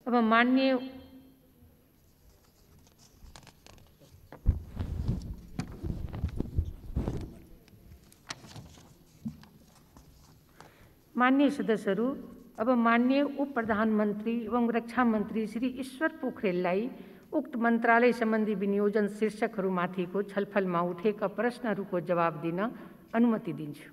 अब माननीय सदस्यहरू, अब माननीय उप प्रधानमन्त्री एवं रक्षा मन्त्री श्री ईश्वर पोखरेललाई उक्त मन्त्रालय सम्बन्धी विनियोजन शीर्षकहरूमाथिको छलफलमा उठेका प्रश्नहरूको जवाब दिन अनुमति दिन्छु।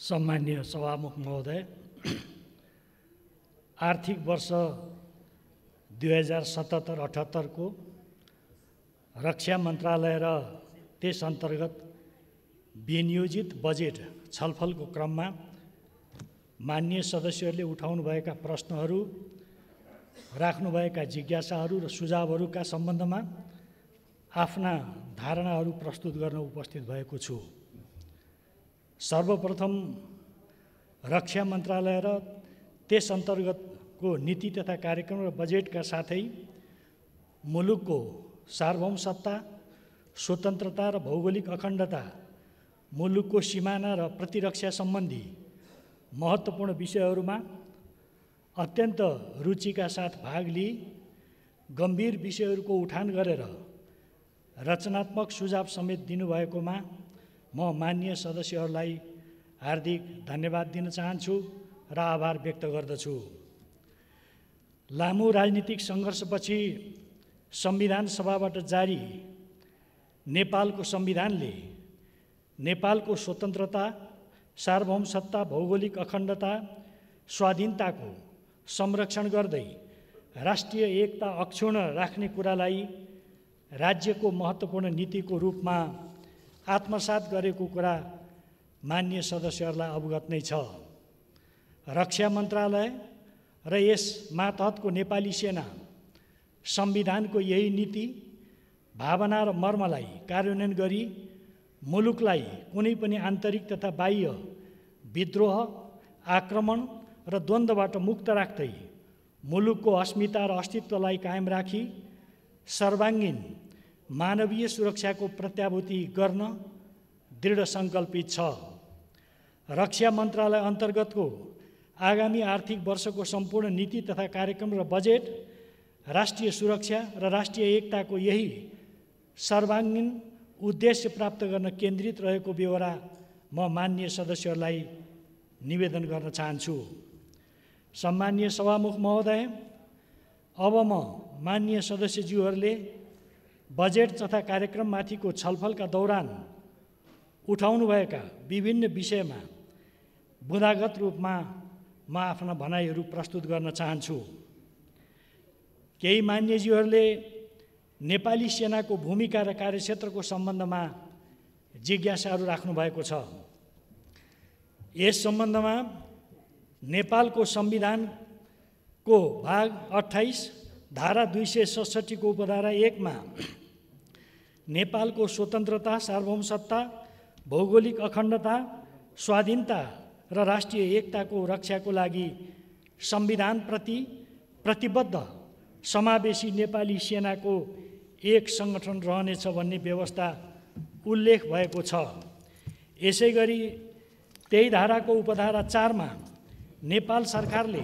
सम्माननीय सभामुख महोदय, आर्थिक वर्ष 2077-78 को रक्षा मन्त्रालय र त्यस अन्तर्गत विनियोजित बजेट छलफलको क्रममा माननीय सदस्यहरूले उठाउनुभएका प्रश्नहरू, राख्नुभएका जिज्ञासाहरू र सुझावहरूका सम्बन्धमा आफ्ना धारणाहरू प्रस्तुत गर्न उपस्थित भएको छु। सर्वप्रथम रक्षा मन्त्रालय र त्यस अन्तर्गतको नीति तथा कार्यक्रम र बजेटका साथै मुलुकको सार्वभौमसत्ता, स्वतन्त्रता र भौगोलिक अखण्डता, मुलुकको सिमाना र प्रतिरक्षा सम्बन्धी महत्त्वपूर्ण विषयहरूमा अत्यन्त रुचिका साथ भाग लिई गम्भीर विषयहरूको उठान गरेर रचनात्मक सुझाव समेत दिनुभएकोमा म माननीय सदस्यहरूलाई हार्दिक धन्यवाद दिन चाहन्छु र आभार व्यक्त गर्दछु। लामो राजनीतिक सङ्घर्षपछि संविधान सभाबाट जारी नेपालको संविधानले नेपालको स्वतन्त्रता, सार्वभौमसत्ता, भौगोलिक अखण्डता, स्वाधीनताको संरक्षण गर्दै राष्ट्रिय एकता अक्षुण्ण राख्ने कुरालाई राज्यको महत्त्वपूर्ण नीतिको रूपमा आत्मसात गरेको कुरा माननीय सदस्यहरूलाई अवगत नै छ। रक्षा मन्त्रालय र यस मातहतको नेपाली सेना संविधानको यही नीति, भावना र मर्मलाई कार्यान्वयन गरी मुलुकलाई कुनै पनि आन्तरिक तथा बाह्य विद्रोह, आक्रमण र द्वन्द्वबाट मुक्त राख्दै मुलुकको अस्मिता र अस्तित्वलाई कायम राखी सर्वाङ्गीन मानवीय सुरक्षाको प्रत्याभूति गर्न दृढ सङ्कल्पित छ। रक्षा मन्त्रालय अन्तर्गतको आगामी आर्थिक वर्षको सम्पूर्ण नीति तथा कार्यक्रम र बजेट राष्ट्रिय सुरक्षा र राष्ट्रिय एकताको यही सर्वाङ्गीन उद्देश्य प्राप्त गर्न केन्द्रित रहेको बेहोरा म माननीय सदस्यहरूलाई निवेदन गर्न चाहन्छु। सम्माननीय सभामुख महोदय, अब म माननीय सदस्यज्यूहरूले बजेट तथा कार्यक्रममाथिको छलफलका दौरान उठाउनुभएका विभिन्न विषयमा बुँदागत रूपमा म आफ्ना भनाइहरू प्रस्तुत गर्न चाहन्छु। केही मान्यज्यूहरूले नेपाली सेनाको भूमिका र कार्यक्षेत्रको सम्बन्धमा जिज्ञासाहरू राख्नुभएको छ। यस सम्बन्धमा नेपालको संविधानको भाग 28 धारा 267 को उपधारा 1 मा नेपालको स्वतन्त्रता, सार्वभौमसत्ता, भौगोलिक अखण्डता, स्वाधीनता र राष्ट्रिय एकताको रक्षाको लागि संविधानप्रति प्रतिबद्ध समावेशी नेपाली सेनाको एक सङ्गठन रहनेछ भन्ने व्यवस्था उल्लेख भएको छ। यसै गरी त्यही धाराको उपधारा 4 मा नेपाल सरकारले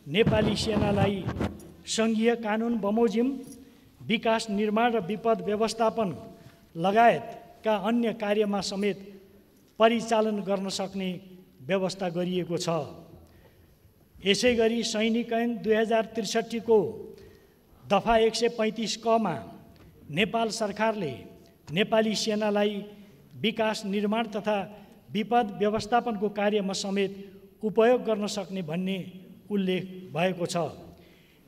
नेपाली सेनालाई सङ्घीय कानुन बमोजिम विकास, निर्माण र विपद व्यवस्थापन लगायतका अन्य कार्यमा समेत परिचालन गर्न सक्ने व्यवस्था गरिएको छ। यसै गरी सैनिक ऐन 2063 को दफा 135 क मा नेपाल सरकारले नेपाली सेनालाई विकास, निर्माण तथा विपद व्यवस्थापनको कार्यमा समेत उपयोग गर्न सक्ने भन्ने उल्लेख भएको छ।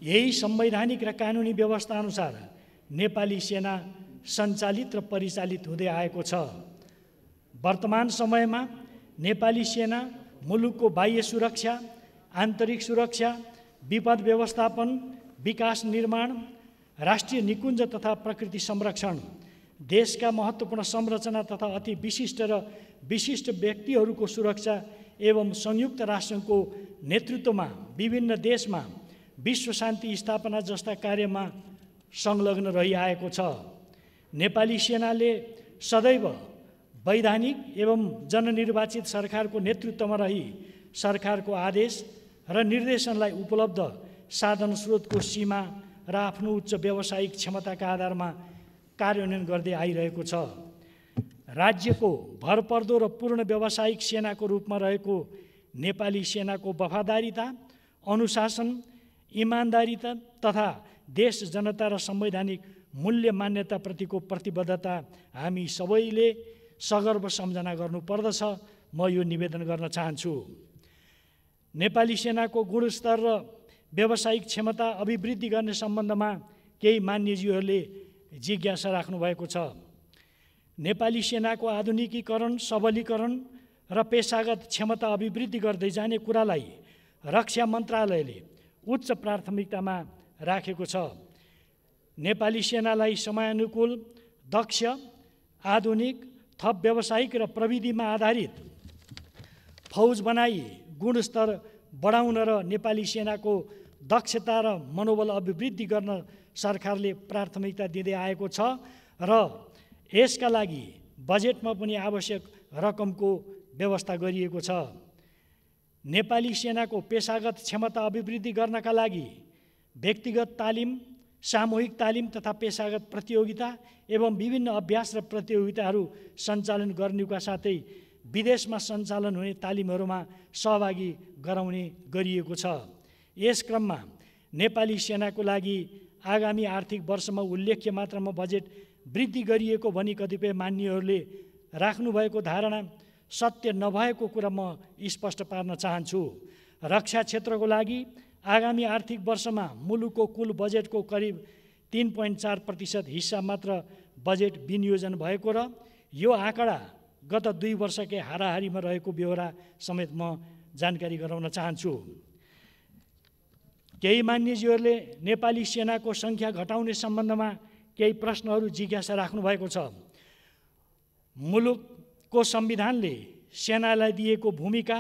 यही संवैधानिक र कानुनी व्यवस्था अनुसार नेपाली सेना सञ्चालित र परिचालित हुँदै आएको छ। वर्तमान समयमा नेपाली सेना मुलुकको बाह्य सुरक्षा, आन्तरिक सुरक्षा, विपद व्यवस्थापन, विकास निर्माण, राष्ट्रिय निकुञ्ज तथा प्रकृति संरक्षण, देशका महत्त्वपूर्ण संरचना तथा अति विशिष्ट र विशिष्ट व्यक्तिहरूको सुरक्षा एवं संयुक्त राष्ट्रको नेतृत्वमा विभिन्न देशमा विश्व शान्ति स्थापना जस्ता कार्यमा संलग्न रहिआएको छ। नेपाली सेनाले सदैव वैधानिक एवं जननिर्वाचित सरकारको नेतृत्वमा रही सरकारको आदेश र निर्देशनलाई उपलब्ध साधन स्रोतको सीमा र आफ्नो उच्च व्यावसायिक क्षमताका आधारमा कार्यान्वयन गर्दै आइरहेको छ। राज्यको भरपर्दो र पूर्ण व्यावसायिक सेनाको रूपमा रहेको नेपाली सेनाको वफादारीता, अनुशासन, इमान्दारिता तथा देश जनता र संवैधानिक मूल्य मान्यताप्रतिको प्रतिबद्धता हामी सबैले सगर्व सम्झना गर्नुपर्दछ। म यो निवेदन गर्न चाहन्छु। नेपाली सेनाको गुणस्तर र व्यावसायिक क्षमता अभिवृद्धि गर्ने सम्बन्धमा केही मान्यज्यूहरूले जिज्ञासा राख्नुभएको छ। नेपाली सेनाको आधुनिकीकरण, सबलीकरण र पेशागत क्षमता अभिवृद्धि गर्दै जाने कुरालाई रक्षा मन्त्रालयले उच्च प्राथमिकतामा राखेको छ। नेपाली सेनालाई समयानुकूल, दक्ष, आधुनिक, थप व्यावसायिक र प्रविधिमा आधारित फौज बनाई गुणस्तर बढाउन र नेपाली सेनाको दक्षता र मनोबल अभिवृद्धि गर्न सरकारले प्राथमिकता दिँदै आएको छ र यसका लागि बजेटमा पनि आवश्यक रकमको व्यवस्था गरिएको छ। नेपाली सेनाको पेशागत क्षमता अभिवृद्धि गर्नका लागि व्यक्तिगत तालिम, सामूहिक तालिम तथा पेशागत प्रतियोगिता एवं विभिन्न अभ्यास र प्रतियोगिताहरू सञ्चालन गर्नुका साथै विदेशमा सञ्चालन हुने तालिमहरूमा सहभागी गराउने गरिएको छ। यस क्रममा नेपाली सेनाको लागि आगामी आर्थिक वर्षमा उल्लेख्य मात्रामा बजेट वृद्धि गरिएको भनी कतिपय मान्यहरूले राख्नुभएको धारणा सत्य नभएको कुरा म स्पष्ट पार्न चाहन्छु। रक्षा क्षेत्रको लागि आगामी आर्थिक वर्षमा मुलुकको कुल बजेटको करिब 3.4% हिस्सा मात्र बजेट विनियोजन भएको र यो आँकडा गत 2 वर्षकै हाराहारीमा रहेको बेहोरा समेत म जानकारी गराउन चाहन्छु। केही मान्यज्यूहरूले नेपाली सेनाको सङ्ख्या घटाउने सम्बन्धमा केही प्रश्नहरू जिज्ञासा राख्नुभएको छ। मुलुकको संविधानले सेनालाई दिएको भूमिका,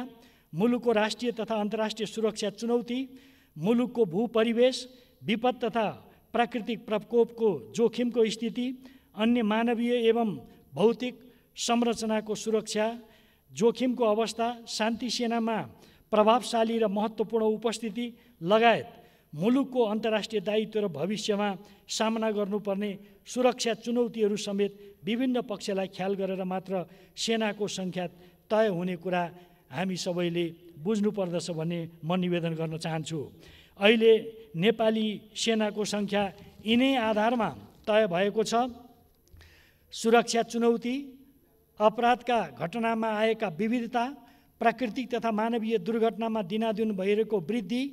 मुलुकको राष्ट्रिय तथा अन्तर्राष्ट्रिय सुरक्षा चुनौती, मुलुकको भूपरिवेश, विपद तथा प्राकृतिक प्रकोपको जोखिमको स्थिति, अन्य मानवीय एवं भौतिक संरचनाको सुरक्षा जोखिमको अवस्था, शान्ति सेनामा प्रभावशाली र महत्त्वपूर्ण उपस्थिति लगायत मुलुकको अन्तर्राष्ट्रिय दायित्व र भविष्यमा सामना गर्नुपर्ने सुरक्षा चुनौतीहरू समेत विभिन्न पक्षलाई ख्याल गरेर मात्र सेनाको सङ्ख्या तय हुने कुरा हामी सबैले बुझ्नुपर्दछ भन्ने म निवेदन गर्न चाहन्छु। अहिले नेपाली सेनाको सङ्ख्या यिनै आधारमा तय भएको छ। सुरक्षा चुनौती, अपराधका घटनामा आएका विविधता, प्राकृतिक तथा मानवीय दुर्घटनामा दिनादिन भइरहेको वृद्धि,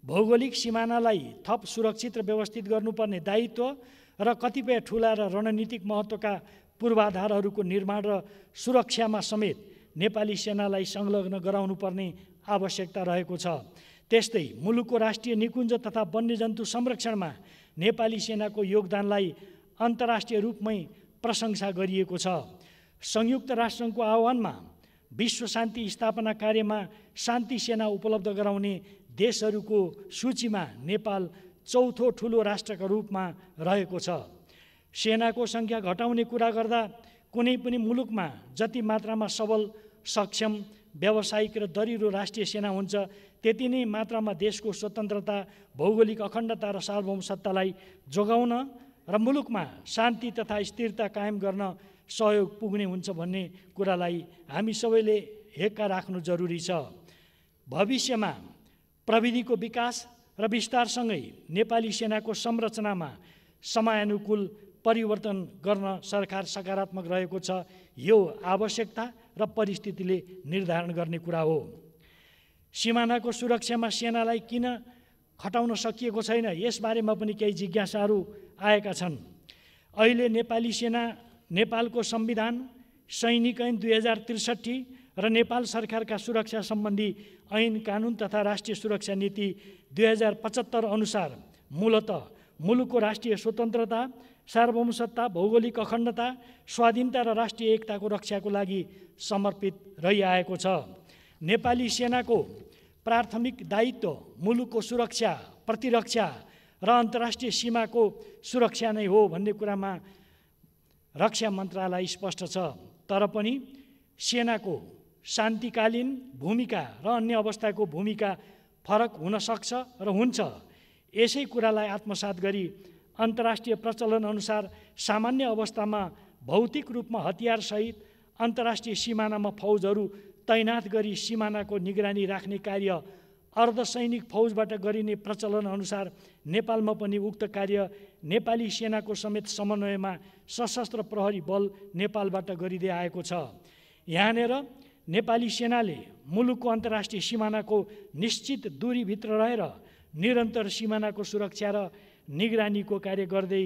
भौगोलिक सिमानालाई थप सुरक्षित र व्यवस्थित गर्नुपर्ने दायित्व र कतिपय ठुला र रणनीतिक महत्त्वका पूर्वाधारहरूको निर्माण र सुरक्षामा समेत नेपाली सेनालाई संलग्न गराउनुपर्ने आवश्यकता रहेको छ। त्यस्तै मुलुकको राष्ट्रिय निकुञ्ज तथा वन्यजन्तु संरक्षणमा नेपाली सेनाको योगदानलाई अन्तर्राष्ट्रिय रूपमै प्रशंसा गरिएको छ। संयुक्त राष्ट्रको आह्वानमा विश्व शान्ति स्थापना कार्यमा शान्ति सेना उपलब्ध गराउने देशहरूको सूचीमा नेपाल चौथो ठुलो राष्ट्रका रूपमा रहेको छ। सेनाको सङ्ख्या घटाउने कुरा गर्दा कुनै पनि मुलुकमा जति मात्रामा सबल, सक्षम, व्यावसायिक र दरिलो राष्ट्रिय सेना हुन्छ त्यति नै मात्रामा देशको स्वतन्त्रता, भौगोलिक अखण्डता र सार्वभौमसत्तालाई जोगाउन र मुलुकमा शान्ति तथा स्थिरता कायम गर्न सहयोग पुग्ने हुन्छ भन्ने कुरालाई हामी सबैले हेक्का राख्नु जरुरी छ। भविष्यमा प्रविधिको विकास र विस्तारसँगै नेपाली सेनाको संरचनामा समयानुकूल परिवर्तन गर्न सरकार सकारात्मक रहेको छ। यो आवश्यकता र परिस्थितिले निर्धारण गर्ने कुरा हो। सिमानाको सुरक्षामा सेनालाई किन खटाउन सकिएको छैन, यसबारेमा पनि केही जिज्ञासाहरू आएका छन्। अहिले नेपाली सेना नेपालको संविधान, सैनिक ऐन 2063 र नेपाल सरकारका सुरक्षा सम्बन्धी ऐन कानुन तथा राष्ट्रिय सुरक्षा नीति 2075 अनुसार मूलतः मुलुकको राष्ट्रिय स्वतन्त्रता, सार्वभौमसत्ता, भौगोलिक अखण्डता, स्वाधीनता र राष्ट्रिय एकताको रक्षाको लागि समर्पित रहिआएको छ। नेपाली सेनाको प्राथमिक दायित्व मुलुकको सुरक्षा, प्रतिरक्षा र अन्तर्राष्ट्रिय सीमाको सुरक्षा नै हो भन्ने कुरामा रक्षा मन्त्रालय स्पष्ट छ। तर पनि सेनाको शान्तिकालीन भूमिका र अन्य अवस्थाको भूमिका फरक हुन सक्छ र हुन्छ। यसै कुरालाई आत्मसात गरी अन्तर्राष्ट्रिय प्रचलन अनुसार सामान्य अवस्थामा भौतिक रूपमा हतियारसहित अन्तर्राष्ट्रिय सिमानामा फौजहरू तैनात गरी सिमानाको निगरानी राख्ने कार्य अर्धसैनिक फौजबाट गरिने प्रचलन अनुसार नेपालमा पनि उक्त कार्य नेपाली सेनाको समेत समन्वयमा सशस्त्र प्रहरी बल नेपालबाट गरिँदै आएको छ। यहाँनिर नेपाली सेनाले मुलुकको अन्तर्राष्ट्रिय सिमानाको निश्चित दूरीभित्र रहेर निरन्तर सिमानाको सुरक्षा र निगरानीको कार्य गर्दै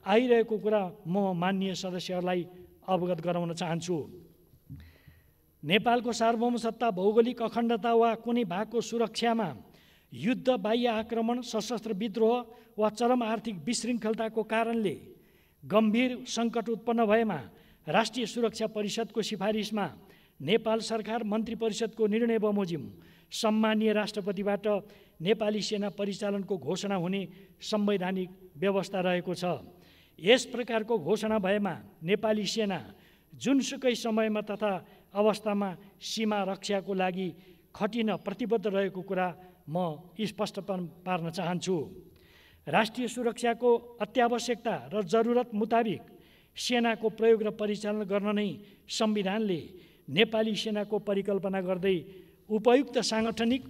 आइरहेको कुरा म माननीय सदस्यहरूलाई अवगत गराउन चाहन्छु। नेपालको सार्वभौमसत्ता, भौगोलिक अखण्डता वा कुनै भागको सुरक्षामा युद्ध, बाह्य आक्रमण, सशस्त्र विद्रोह वा चरम आर्थिक विशृङ्खलताको कारणले गम्भीर सङ्कट उत्पन्न भएमा राष्ट्रिय सुरक्षा परिषदको सिफारिसमा नेपाल सरकार मन्त्री परिषदको निर्णय बमोजिम सम्मानीय राष्ट्रपतिबाट नेपाली सेना परिचालनको घोषणा हुने संवैधानिक व्यवस्था रहेको छ। यस प्रकारको घोषणा भएमा नेपाली सेना जुनसुकै समयमा तथा अवस्थामा सीमा रक्षाको लागि खटिन प्रतिबद्ध रहेको कुरा म स्पष्ट पार्न चाहन्छु। राष्ट्रिय सुरक्षाको अत्यावश्यकता र जरुरत मुताबिक सेनाको प्रयोग र परिचालन गर्न नै संविधानले नेपाली सेनाको परिकल्पना गर्दै उपयुक्त साङ्गठनिक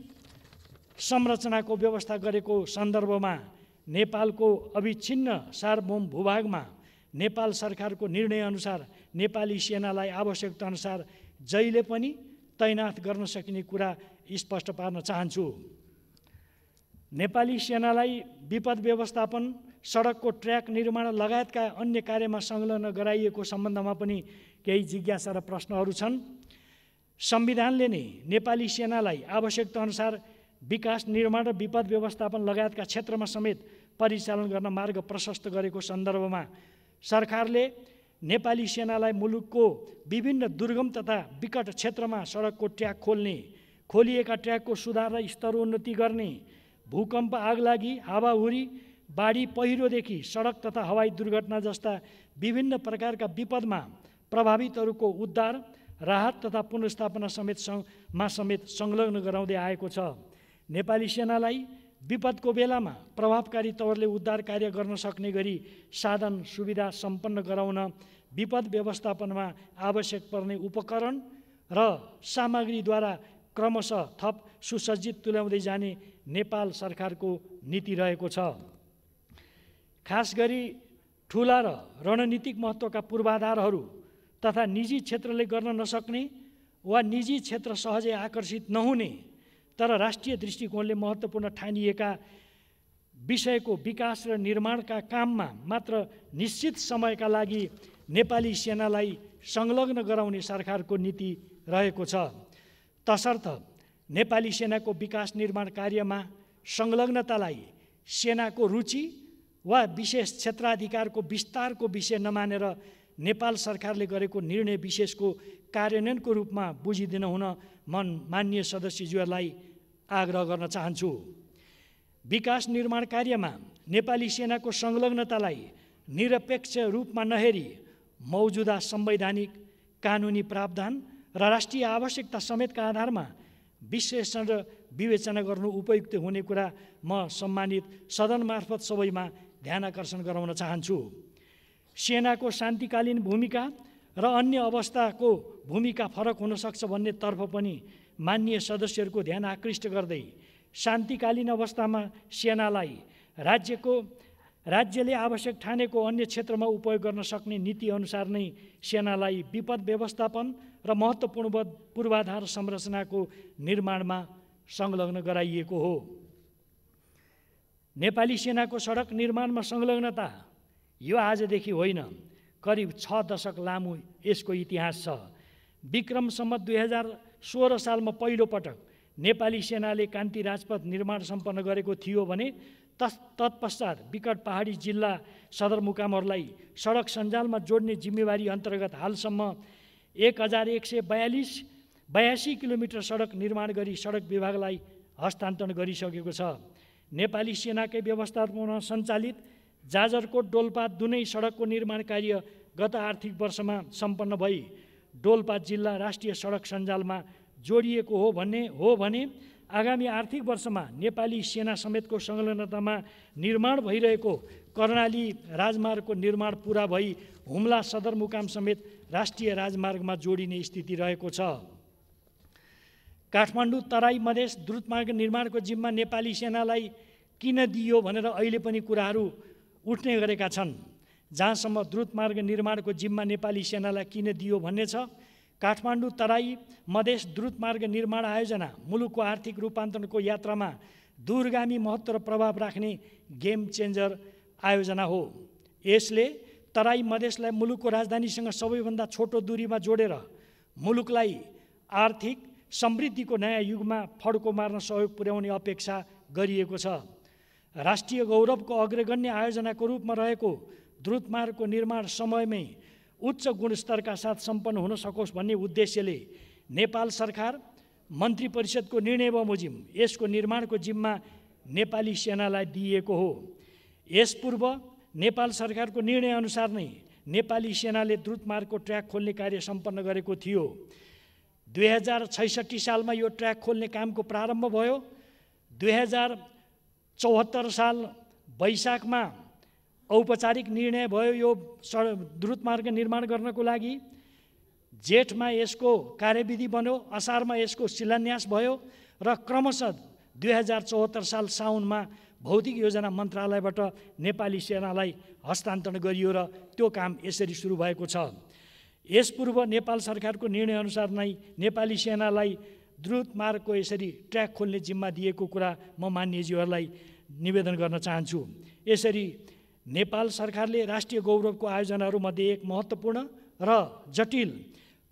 संरचनाको व्यवस्था गरेको सन्दर्भमा नेपालको अविच्छिन्न सार्वभौम भूभागमा नेपाल सरकारको निर्णयअनुसार नेपाली सेनालाई आवश्यकता अनुसार जहिले पनि तैनात गर्न सकिने कुरा स्पष्ट पार्न चाहन्छु। नेपाली सेनालाई विपद व्यवस्थापन, सडकको ट्र्याक निर्माण लगायतका अन्य कार्यमा संलग्न गराइएको सम्बन्धमा पनि केही जिज्ञासा र प्रश्नहरू छन्। संविधानले नै नेपाली सेनालाई आवश्यकता अनुसार विकास, निर्माण र विपद व्यवस्थापन लगायतका क्षेत्रमा समेत परिचालन गर्न मार्ग प्रशस्त गरेको सन्दर्भमा सरकारले नेपाली सेनालाई मुलुकको विभिन्न दुर्गम तथा विकट क्षेत्रमा सडकको ट्र्याक खोल्ने, खोलिएका ट्र्याकको सुधार र स्तरोन्नति गर्ने, भूकम्प, आगलागी, हावाहुरी, बाढी पहिरोदेखि सडक तथा हवाई दुर्घटना जस्ता विभिन्न प्रकारका विपदमा प्रभावितहरूको उद्धार, राहत तथा पुनर्स्थापना समेत संलग्न गराउँदै आएको छ। नेपाली सेनालाई विपदको बेलामा प्रभावकारी तवरले उद्धार कार्य गर्न सक्ने गरी साधन सुविधा सम्पन्न गराउन विपद व्यवस्थापनमा आवश्यक पर्ने उपकरण र सामग्रीद्वारा क्रमशः थप सुसज्जित तुल्याउँदै जाने नेपाल सरकारको नीति रहेको छ। खास गरी ठुला र रणनीतिक महत्त्वका पूर्वाधारहरू तथा निजी क्षेत्रले गर्न नसक्ने वा निजी क्षेत्र सहजै आकर्षित नहुने तर राष्ट्रिय दृष्टिकोणले महत्त्वपूर्ण ठानिएका विषयको विकास र निर्माणका काममा मात्र निश्चित समयका लागि नेपाली सेनालाई संलग्न गराउने सरकारको नीति रहेको छ। तसर्थ नेपाली सेनाको विकास निर्माण कार्यमा संलग्नतालाई सेनाको रुचि वा विशेष क्षेत्राधिकारको विस्तारको विषय नमानेर नेपाल सरकारले गरेको निर्णय विशेषको कार्यान्वयनको रूपमा बुझिदिन हुन माननीय सदस्यज्यूहरूलाई आग्रह गर्न चाहन्छु। विकास निर्माण कार्यमा नेपाली सेनाको संलग्नतालाई निरपेक्ष रूपमा नहेरी मौजुदा संवैधानिक, कानुनी प्रावधान र राष्ट्रिय आवश्यकता समेतका आधारमा विश्लेषण र विवेचना गर्नु उपयुक्त हुने कुरा म सम्मानित सदन मार्फत सबैमा ध्यान आकर्षण गराउन चाहन्छु। सेनाको शान्तिकालीन भूमिका र अन्य अवस्थाको भूमिका फरक हुन सक्छ भन्ने तर्फ पनि माननीय सदस्यहरूको ध्यान आकृष्ट गर्दै शान्तिकालीन अवस्थामा सेनालाई राज्यले आवश्यक ठानेको अन्य क्षेत्रमा उपयोग गर्न सक्ने नीति अनुसार नै सेनालाई विपद व्यवस्थापन र महत्त्वपूर्ण पूर्वाधार संरचनाको निर्माणमा संलग्न गराइएको हो। नेपाली सेनाको सडक निर्माणमा संलग्नता यो आजदेखि होइन, करिब 6 दशक लामो यसको इतिहास छ। विक्रम सम्वत 2016 सालमा पहिलो पटक नेपाली सेनाले कान्ति राजपथ निर्माण सम्पन्न गरेको थियो भने तत्पश्चात विकट पहाडी जिल्ला सदरमुकामहरूलाई सडक सञ्जालमा जोड्ने जिम्मेवारी अन्तर्गत हालसम्म 1182 किलोमिटर सडक निर्माण गरी सडक विभागलाई हस्तान्तरण गरिसकेको छ। नेपाली सेनाकै व्यवस्थापनमा सञ्चालित जाजरकोट डोल्पा दुनै सडकको निर्माण कार्य गत आर्थिक वर्षमा सम्पन्न भई डोल्पा जिल्ला राष्ट्रिय सडक सञ्जालमा जोडिएको हो भने आगामी आर्थिक वर्षमा नेपाली सेना समेतको संलग्नतामा निर्माण भइरहेको कर्णाली राजमार्गको निर्माण पुरा भई हुम्ला सदरमुकाम समेत राष्ट्रिय राजमार्गमा जोडिने स्थिति रहेको छ। काठमाडौँ तराई मधेस द्रुतमार्ग निर्माणको जिम्मा नेपाली सेनालाई किन दिइयो भनेर अहिले पनि कुराहरू उठ्ने गरेका छन्। जहाँसम्म द्रुतमार्ग निर्माणको जिम्मा नेपाली सेनालाई किन दिइयो भन्ने छ। काठमाडौँ तराई मधेस द्रुतमार्ग निर्माण आयोजना मुलुकको आर्थिक रूपान्तरणको यात्रामा दूरगामी महत्त्व र प्रभाव राख्ने गेम चेन्जर आयोजना हो। यसले तराई मधेसलाई मुलुकको राजधानीसँग सबैभन्दा छोटो दूरीमा जोडेर मुलुकलाई आर्थिक समृद्धिको नयाँ युगमा फड्को मार्न सहयोग पुर्याउने अपेक्षा गरिएको छ। राष्ट्रिय गौरवको अग्रगण्य आयोजनाको रूपमा रहेको द्रुतमार्गको निर्माण समयमै उच्च गुणस्तरका साथ सम्पन्न हुन सकोस् भन्ने उद्देश्यले नेपाल सरकार मन्त्री परिषदको निर्णय बमोजिम यसको निर्माणको जिम्मा नेपाली सेनालाई दिइएको हो। यसपूर्व नेपाल सरकारको निर्णयअनुसार नै नेपाली सेनाले द्रुतमार्गको ट्र्याक खोल्ने कार्य सम्पन्न गरेको थियो। 2066 सालमा यो ट्र्याक खोल्ने कामको प्रारम्भ भयो। 2074 साल वैशाखमा औपचारिक निर्णय भयो यो द्रुतमार्ग निर्माण गर्नको लागि। जेठमा यसको कार्यविधि बन्यो, असारमा यसको शिलान्यास भयो र क्रमशः 2074 साल साउनमा भौतिक योजना मन्त्रालयबाट नेपाली सेनालाई हस्तान्तरण गरियो र त्यो काम यसरी सुरु भएको छ। यसपूर्व नेपाल सरकारको निर्णयअनुसार नै नेपाली सेनालाई द्रुतमार्गको यसरी ट्र्याक खोल्ने जिम्मा दिएको कुरा म मान्यज्यूहरूलाई निवेदन गर्न चाहन्छु। यसरी नेपाल सरकारले राष्ट्रिय गौरवको आयोजनाहरूमध्ये एक महत्त्वपूर्ण र जटिल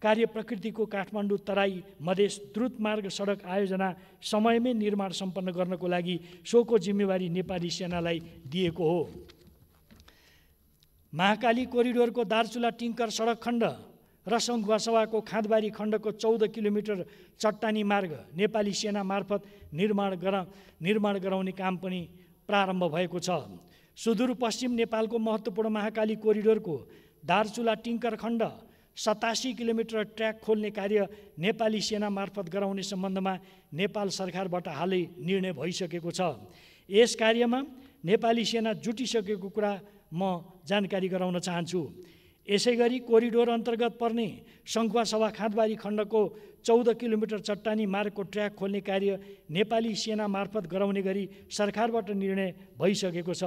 कार्य प्रकृतिको काठमाडौँ तराई मधेस द्रुतमार्ग सडक आयोजना समयमै निर्माण सम्पन्न गर्नको लागि सोको जिम्मेवारी नेपाली सेनालाई दिएको हो। महाकाली कोरिडोरको दार्चुला टिङ्कर सडक खण्ड र सङ्खुवासभाको खाँदबारी खण्डको 14 किलोमिटर चट्टानी मार्ग नेपाली सेना मार्फत निर्माण गराउने काम पनि प्रारम्भ भएको छ। सुदूरपश्चिम नेपालको महत्त्वपूर्ण महाकाली कोरिडोरको दार्चुला टिङ्कर खण्ड 87 किलोमिटर ट्र्याक खोल्ने कार्य नेपाली सेना मार्फत गराउने सम्बन्धमा नेपाल सरकारबाट हालै निर्णय भइसकेको छ। यस कार्यमा नेपाली सेना जुटिसकेको कुरा म जानकारी गराउन चाहन्छु। यसैगरी कोरिडोर अन्तर्गत पर्ने सङ्खुवासभा खाँदबारी खण्डको 14 किलोमिटर चट्टानी मार्गको ट्र्याक खोल्ने कार्य नेपाली सेना मार्फत गराउने गरी सरकारबाट निर्णय भइसकेको छ।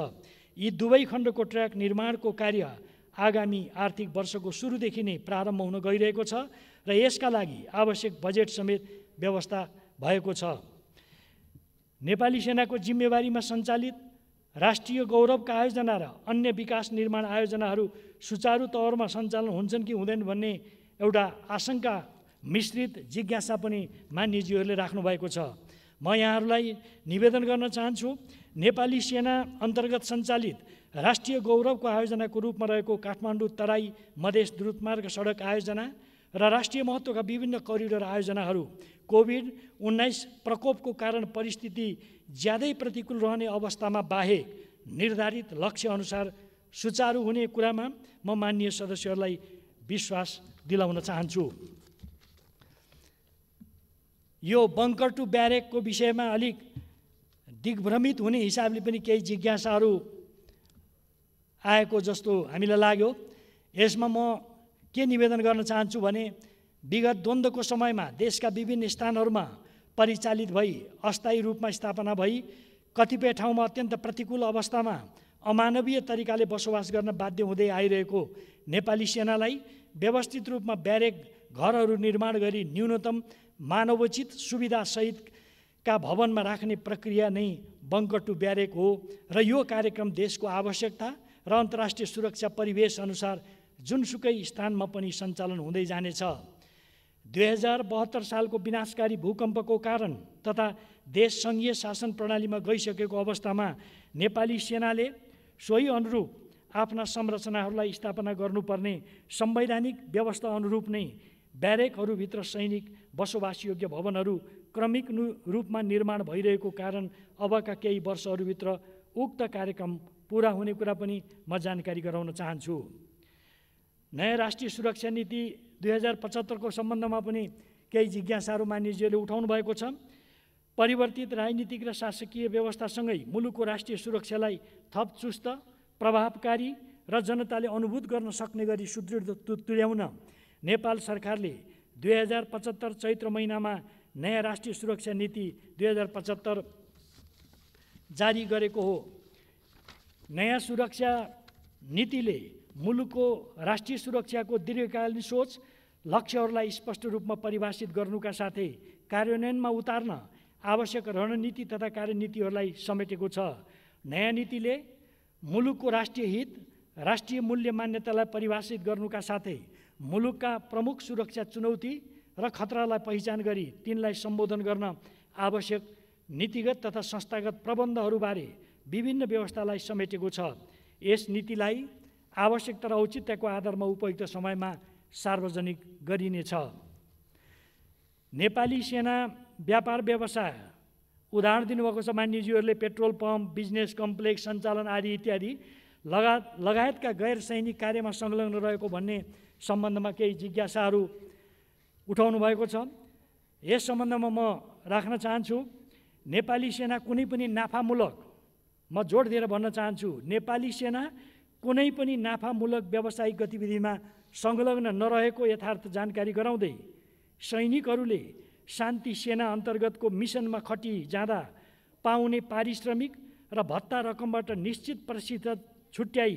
यी दुवै खण्डको ट्र्याक निर्माणको कार्य आगामी आर्थिक वर्षको सुरुदेखि नै प्रारम्भ हुन गइरहेको छ र यसका लागि आवश्यक बजेट समेत व्यवस्था भएको छ। नेपाली सेनाको जिम्मेवारीमा सञ्चालित राष्ट्रिय गौरवका आयोजना र अन्य विकास निर्माण आयोजनाहरू सुचारू तवरमा सञ्चालन हुन्छन् कि हुँदैन भन्ने एउटा आशंका मिश्रित जिज्ञासा पनि मान्यज्यूहरूले राख्नुभएको छ। म यहाँहरूलाई निवेदन गर्न चाहन्छु, नेपाली सेना अन्तर्गत सञ्चालित राष्ट्रिय गौरवको आयोजनाको रूपमा रहेको काठमाडौँ तराई मधेस द्रुतमार्ग सडक आयोजना र राष्ट्रिय महत्त्वका विभिन्न करिडोर आयोजनाहरू कोभिड-19 प्रकोपको कारण परिस्थिति ज्यादै प्रतिकूल रहने अवस्थामा बाहेक निर्धारित लक्ष्यअनुसार सुचारू हुने कुरामा म माननीय सदस्यहरूलाई विश्वास दिलाउन चाहन्छु। यो बङ्कर टु ब्यारेकको विषयमा अलिक दिग्भ्रमित हुने हिसाबले पनि केही जिज्ञासाहरू आएको जस्तो हामीलाई लाग्यो। यसमा म के निवेदन गर्न चाहन्छु भने विगत द्वन्द्वको समयमा देशका विभिन्न स्थानहरूमा परिचालित भई अस्थायी रूपमा स्थापना भई कतिपय ठाउँमा अत्यन्त प्रतिकूल अवस्थामा अमानवीय तरिकाले बसोबास गर्न बाध्य हुँदै आइरहेको नेपाली सेनालाई व्यवस्थित रूपमा ब्यारेक घरहरू निर्माण गरी न्यूनतम मानवोचित सुविधासहितका भवनमा राख्ने प्रक्रिया नै बङ्कर टु ब्यारेक हो र यो कार्यक्रम देशको आवश्यकता र अन्तर्राष्ट्रिय सुरक्षा परिवेश अनुसार जुनसुकै स्थानमा पनि सञ्चालन हुँदै जानेछ। 2072 सालको विनाशकारी भूकम्पको कारण तथा देश सङ्घीय शासन प्रणालीमा गइसकेको अवस्थामा नेपाली सेनाले सोही अनुरूप आफ्ना संरचनाहरूलाई स्थापना गर्नुपर्ने संवैधानिक व्यवस्था अनुरूप नै ब्यारेकहरूभित्र सैनिक बसोबासयोग्य भवनहरू क्रमिक रूपमा निर्माण भइरहेको कारण अबका केही वर्षहरूभित्र उक्त कार्यक्रम पुरा हुने कुरा पनि म जानकारी गराउन चाहन्छु। नयाँ राष्ट्रिय सुरक्षा नीति 2075 को सम्बन्धमा पनि केही जिज्ञासाहरू मान्यजीहरूले उठाउनु भएको छ। परिवर्तित राजनीतिक र शासकीय व्यवस्थासँगै मुलुकको राष्ट्रिय सुरक्षालाई थप चुस्त, प्रभावकारी र जनताले अनुभूत गर्न सक्ने गरी सुदृढ तुल्याउन नेपाल सरकारले 2075 चैत्र महिनामा नयाँ राष्ट्रिय सुरक्षा नीति 2075 जारी गरेको हो। नयाँ सुरक्षा नीतिले मुलुकको राष्ट्रिय सुरक्षाको दीर्घकालीन सोच, लक्ष्यहरूलाई स्पष्ट रूपमा परिभाषित गर्नुका साथै कार्यान्वयनमा उतार्न आवश्यक रणनीति तथा कार्यनीतिहरूलाई समेटेको छ। नयाँ नीतिले मुलुकको राष्ट्रिय हित, राष्ट्रिय मूल्य मान्यतालाई परिभाषित गर्नुका साथै मुलुकका प्रमुख सुरक्षा चुनौती र खतरालाई पहिचान गरी तिनलाई सम्बोधन गर्न आवश्यक नीतिगत तथा संस्थागत प्रबन्धहरूबारे विभिन्न व्यवस्थालाई समेटेको छ। यस नीतिलाई आवश्यकता र औचित्यको आधारमा उपयुक्त समयमा सार्वजनिक गरिनेछ। नेपाली सेना व्यापार व्यवसाय उदाहरण दिनुभएको छ मान्यज्यूहरूले। पेट्रोल पम्प, बिजनेस कम्प्लेक्स सञ्चालन आदि इत्यादि लगायतका गैर सैनिक कार्यमा संलग्न रहेको भन्ने सम्बन्धमा केही जिज्ञासाहरू उठाउनु भएको छ। यस सम्बन्धमा म राख्न चाहन्छु, नेपाली सेना कुनै पनि नाफामूलक, म जोड दिएर भन्न चाहन्छु, नेपाली सेना कुनै पनि नाफामूलक व्यावसायिक गतिविधिमा संलग्न नरहेको यथार्थ जानकारी गराउँदै सैनिकहरूले शान्ति सेना अन्तर्गतको मिसनमा खटिजाँदा पाउने पारिश्रमिक र भत्ता रकमबाट निश्चित प्रतिशत छुट्याई